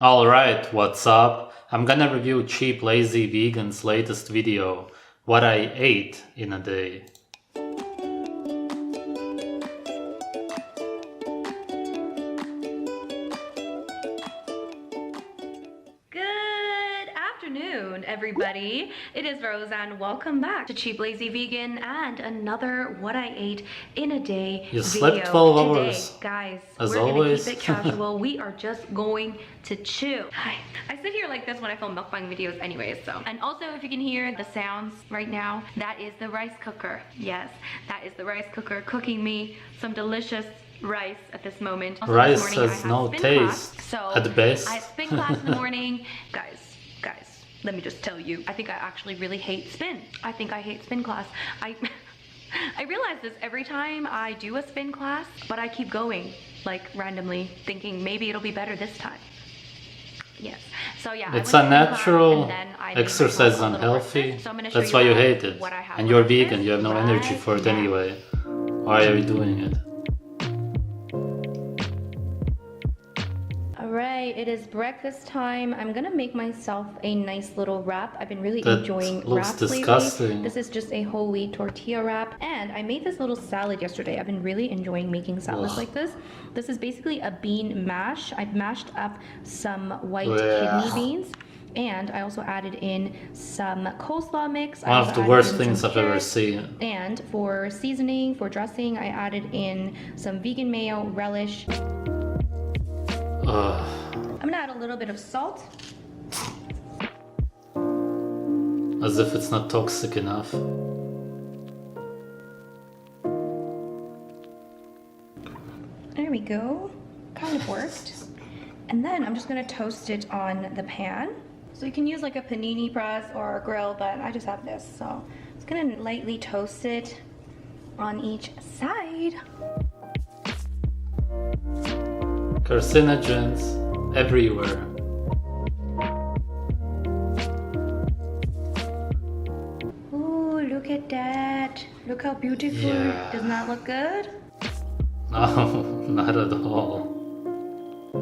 Alright, what's up? I'm gonna review Cheap Lazy Vegan's latest video, what I ate in a day. Good afternoon, everybody. It is Rose and welcome back to Cheap Lazy Vegan and another what I ate in a day You video. slept 12 Today, hours, guys, as we're always. gonna keep it casual. We are just going to chill. Hi. I sit here like this when I film mukbang videos anyways, so. And also, if you can hear the sounds right now, that is the rice cooker. Yes, that is the rice cooker cooking me some delicious rice at this moment. Also, Rice this morning, has I no have spin taste, class, so at best. I have spin class in the morning. Guys, let me just tell you, I think I actually really hate spin. I think I hate spin class. I realize this every time I do a spin class, but I keep going, like randomly, thinking maybe it'll be better this time. Yes. So yeah, It's unnatural, exercise is unhealthy, that's why you hate it. And you're vegan, you have no energy for it anyway. Why are you doing it? Alright, it is breakfast time. I'm gonna make myself a nice little wrap. I've been really That enjoying looks wraps disgusting. lately. This is just a whole wheat tortilla wrap. And I made this little salad yesterday. I've been really enjoying making salads like this. This is basically a bean mash. I've mashed up some white kidney beans. And I also added in some coleslaw mix. One of the worst things I've ever seen. And for seasoning, for dressing, I added in some vegan mayo, relish. I'm gonna add a little bit of salt. As if it's not toxic enough. There we go. Kind of worked. And then I'm just gonna toast it on the pan. So you can use like a panini press or a grill, but I just have this. So I'm just gonna lightly toast it on each side. Carcinogens everywhere. Ooh, look at that. Look how beautiful. Yeah. Doesn't that look good? No, not at all.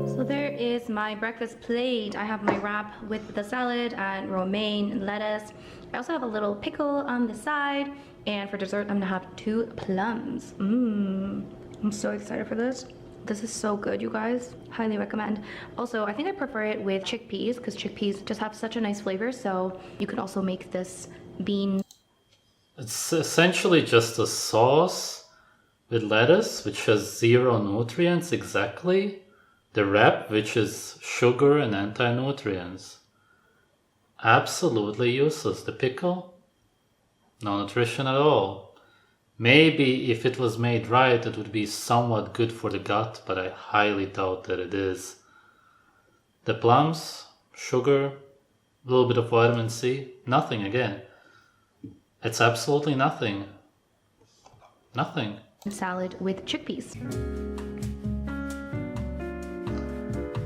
So there is my breakfast plate. I have my wrap with the salad and romaine and lettuce. I also have a little pickle on the side. And for dessert, I'm gonna have 2 plums. I'm so excited for this. This is so good, you guys. Highly recommend. Also, I think I prefer it with chickpeas because chickpeas just have such a nice flavor. So you could also make this bean. It's essentially just a sauce with lettuce, which has 0 nutrients exactly. The wrap, which is sugar and anti-nutrients. Absolutely useless. The pickle, no nutrition at all. Maybe if it was made right, it would be somewhat good for the gut, but I highly doubt that it is. The plums, sugar, a little bit of vitamin C, nothing again. It's absolutely nothing. Nothing. Salad with chickpeas.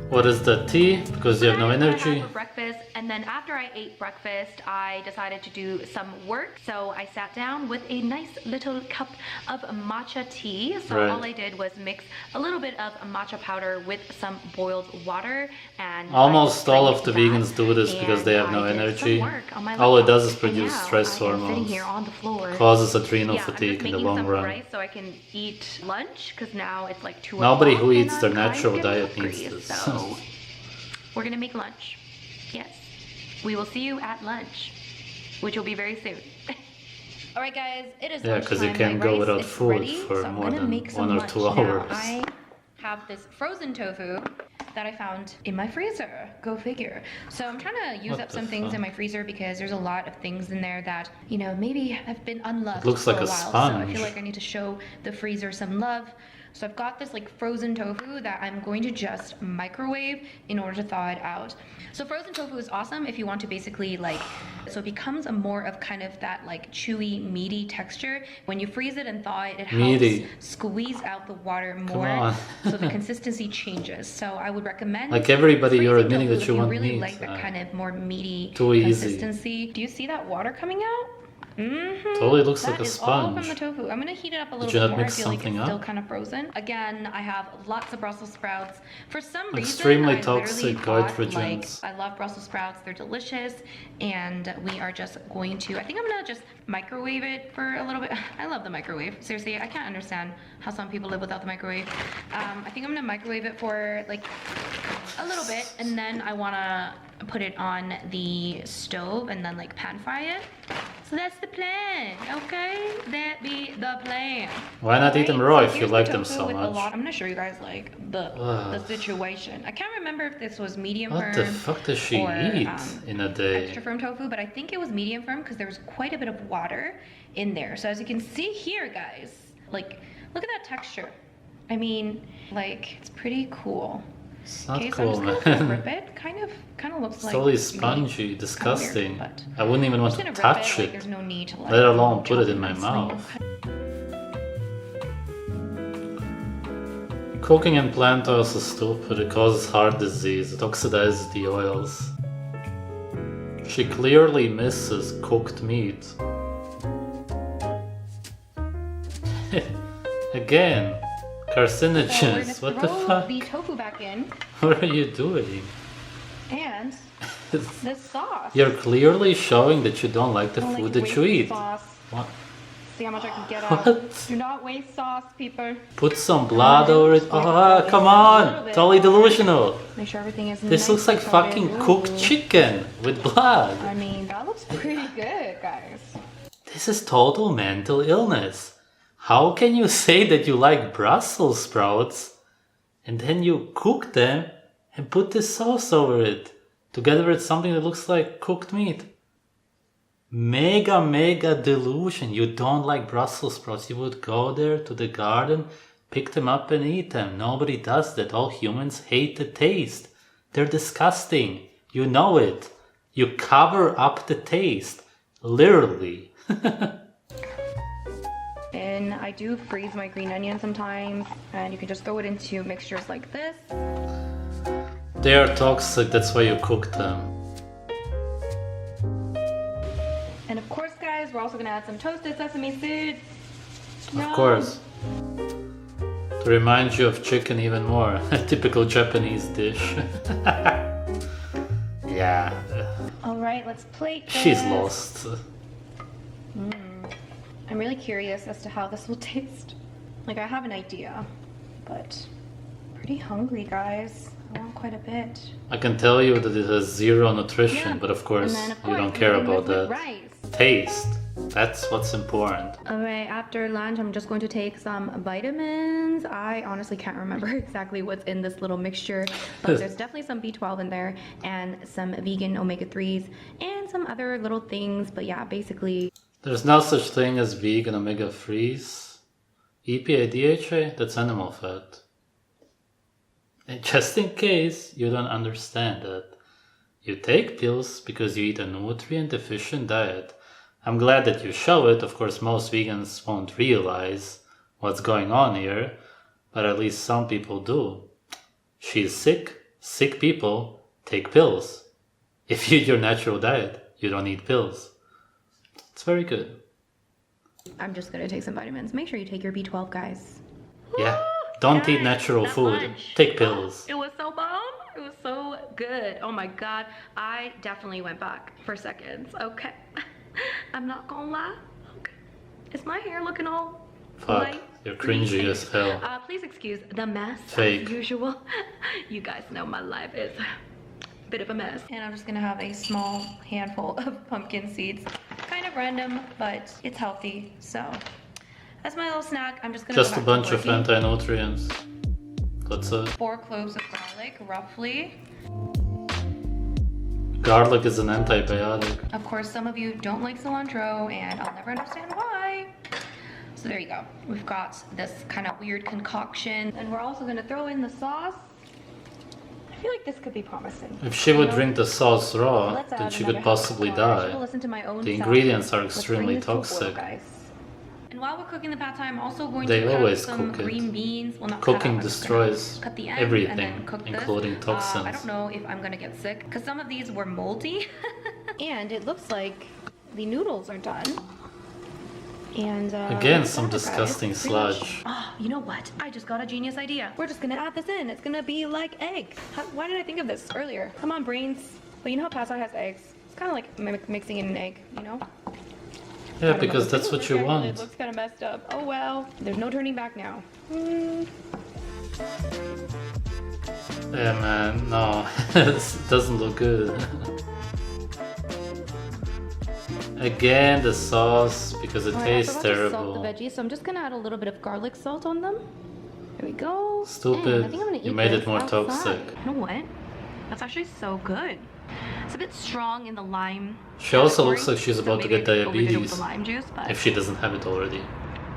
What is that, tea? Because you have no energy? For breakfast, and then after I ate breakfast, I decided to do some work. So I sat down with a nice little cup of matcha tea. So all I did was mix a little bit of matcha powder with some boiled water, and almost all of the vegans do this because they have no energy. All it does is produce stress hormones. Causes adrenal fatigue in the long run. Rice so I can eat lunch because now it's like 2 o'clock. Nobody who eats their natural diet needs this. So we're gonna make lunch. Yes, we will see you at lunch, which will be very soon. All right, guys, it is lunchtime. Because you can't go without food for more than 1 or 2 hours. I have this frozen tofu that I found in my freezer. Go figure. So I'm trying to use up some things in my freezer because there's a lot of things in there that, you know, maybe have been unloved for a while. So I feel like I need to show the freezer some love. So I've got this like frozen tofu that I'm going to just microwave in order to thaw it out. So frozen tofu is awesome if you want to basically like, so it becomes a more of kind of that like chewy, meaty texture. When you freeze it and thaw it, it helps squeeze out the water more so the consistency changes. So I would recommend like everybody, you're admitting that you want really meat. Like that kind of more meaty too easy. consistency. Do you see that water coming out? Totally looks That like a is all from sponge. the tofu. I'm gonna heat it up a little you bit not more. I mix feel like something it's still up? kind of frozen. Again, I have lots of Brussels sprouts. For some reason, Extremely I toxic literally thought, goitrogens. I love Brussels sprouts. They're delicious, and we are just going to. I think I'm gonna just microwave it for a little bit. I love the microwave. Seriously, I can't understand how some people live without the microwave. I think I'm gonna microwave it for like a little bit, and then I wanna put it on the stove and then like pan fry it. So that's the plan, okay? That be the plan. Why not eat them raw if you like them so much? I'm gonna show you guys like the situation. I can't remember if this was medium firm. What the fuck does she eat in a day? Extra firm tofu, but I think it was medium firm because there was quite a bit of water in there. So as you can see here, guys, like look at that texture. I mean, like it's pretty cool. It's not Okay, cool, so I'm just gonna man. rip it. Kind of looks It's like totally meat. spongy, disgusting. Weird, but I wouldn't even want I'm to just gonna rip touch Like, it, there's no need to, like, let alone put it chop in my nicely. mouth. Cooking in plant oils is stupid. It causes heart disease. It oxidizes the oils. She clearly misses cooked meat. Again, So we're carcinogens. gonna What the throw fuck? the tofu back in What are you doing? and this sauce. You're clearly showing that you don't like the Don't, like, food that waste you the eat. Sauce. What? See how much I can get out. What? Do not waste sauce, people. Put some blood over it. Like, Oh, come a on! little bit Totally more. delusional. Make sure everything is This nice looks like and coated. fucking cooked Ooh. chicken with blood. I mean, that looks pretty good, guys. This is total mental illness. How can you say that you like Brussels sprouts and then you cook them and put this sauce over it together with something that looks like cooked meat? Mega delusion. You don't like Brussels sprouts. You would go there to the garden, pick them up and eat them. Nobody does that. All humans hate the taste. They're disgusting. You know it. You cover up the taste. Literally. And I do freeze my green onion sometimes, and you can just throw it into mixtures like this. They are toxic, that's why you cook them. And of course, guys, we're also gonna add some toasted sesame seeds. Of course. To remind you of chicken even more. A typical Japanese dish. Yeah. All right, let's plate this. She's lost. I'm really curious as to how this will taste. Like, I have an idea, but pretty hungry, guys. I want quite a bit. I can tell you that it has zero nutrition, Yeah. but of course, And then, of you don't course, care we're doing about this with that. rice. Taste. That's what's important. All right, after lunch, I'm just going to take some vitamins. I honestly can't remember exactly what's in this little mixture, but there's definitely some B12 in there and some vegan omega-3s and some other little things. But yeah, basically. There's no such thing as vegan omega-3s. EPA, DHA, that's animal fat. And just in case you don't understand that, you take pills because you eat a nutrient-deficient diet. I'm glad that you show it. Of course, most vegans won't realize what's going on here, but at least some people do. She's sick. Sick people take pills. If you eat your natural diet, you don't need pills. It's very good. I'm just gonna take some vitamins. Make sure you take your B12, guys. Yeah, don't eat natural that food. lunch. Take pills. It was so bomb. It was so good. Oh my God. I definitely went back for seconds. Okay. I'm not gonna lie. Okay. Is my hair looking all Fuck, light? you're cringy as hell. Please excuse the mess Fake. as usual. You guys know my life is a bit of a mess. And I'm just gonna have a small handful of pumpkin seeds. Kind of random, but it's healthy. So that's my little snack. I'm just gonna Just go a back bunch to of working. anti-nutrients. That's it. 4 cloves of garlic, roughly. Garlic is an antibiotic. Of course, some of you don't like cilantro, and I'll never understand why. So there you go. We've got this kind of weird concoction. And we're also gonna throw in the sauce. I feel like this could be promising. If she would drink the sauce raw, Let's then add she another could half possibly cup of water. I die. should've listened to my own The self. ingredients are Let's bring extremely this to a boil, toxic. guys. And while we're cooking the pad thai, I'm also going They to cut always some cook it. green beans. Well, not Cooking cut out, I'm just gonna destroys cut the ends everything, and then cook this. including I toxins. don't know if I'm gonna get sick because some of these were moldy. And it looks like the noodles are done. And Again, some yeah, guys, disgusting pretty much- sludge. Oh, you know what? I just got a genius idea. We're just gonna add this in. It's gonna be like egg. Why did I think of this earlier? Come on, brains. But you know how pasta has eggs? It's kind of like mixing in an egg, you know? Yeah, because that's what you It want. looks kind of messed up. Oh well. There's no turning back now. Mm. Yeah, man, no, it doesn't look good. Again, the sauce, because it Oh, tastes I forgot to salt terrible. the veggies, so I'm just gonna add a little bit of garlic salt on them. There we go. Stupid. And I think I'm gonna You eat made it this more outside. toxic. You know what? That's actually so good. It's a bit strong in the lime. She also category, looks like she's so about to maybe get I overdid it with diabetes. the lime juice, but If she doesn't have it already.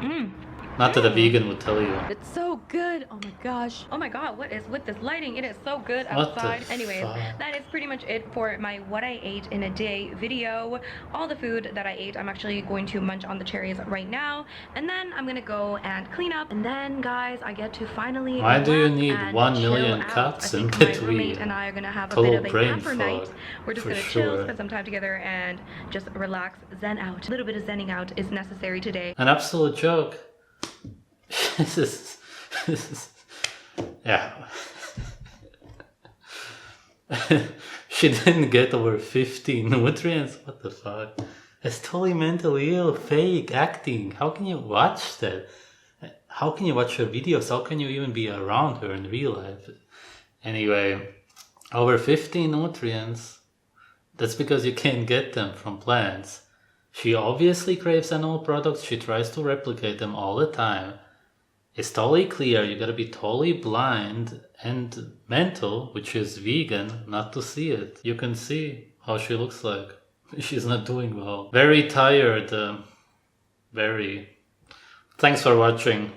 Mm. Not that a vegan would tell you. It's so good. Oh my gosh. Oh my god, what is with this lighting? It is so good What the outside. Anyways, fuck? that is pretty much it for my what I ate in a day video. All the food that I ate, I'm actually going to munch on the cherries right now. And then I'm gonna go and clean up. And then guys, I get to finally Why do you relax need and 1 chill million out. cuts I in think my between? roommate and I are gonna have a Total bit of a brain camper night. fog, We're just for gonna chill, sure. spend some time together and just relax, zen out. A little bit of zenning out is necessary today. An absolute joke. this is yeah. She didn't get over 15 nutrients. What the fuck? It's totally mentally ill, fake acting. How can you watch that? How can you watch her videos? How can you even be around her in real life? Anyway, over 15 nutrients. That's because you can't get them from plants. She obviously craves animal products. She tries to replicate them all the time. It's totally clear. You gotta be totally blind and mental, which is vegan, not to see it. You can see how she looks like. She's not doing well. Very tired. Very. Thanks for watching.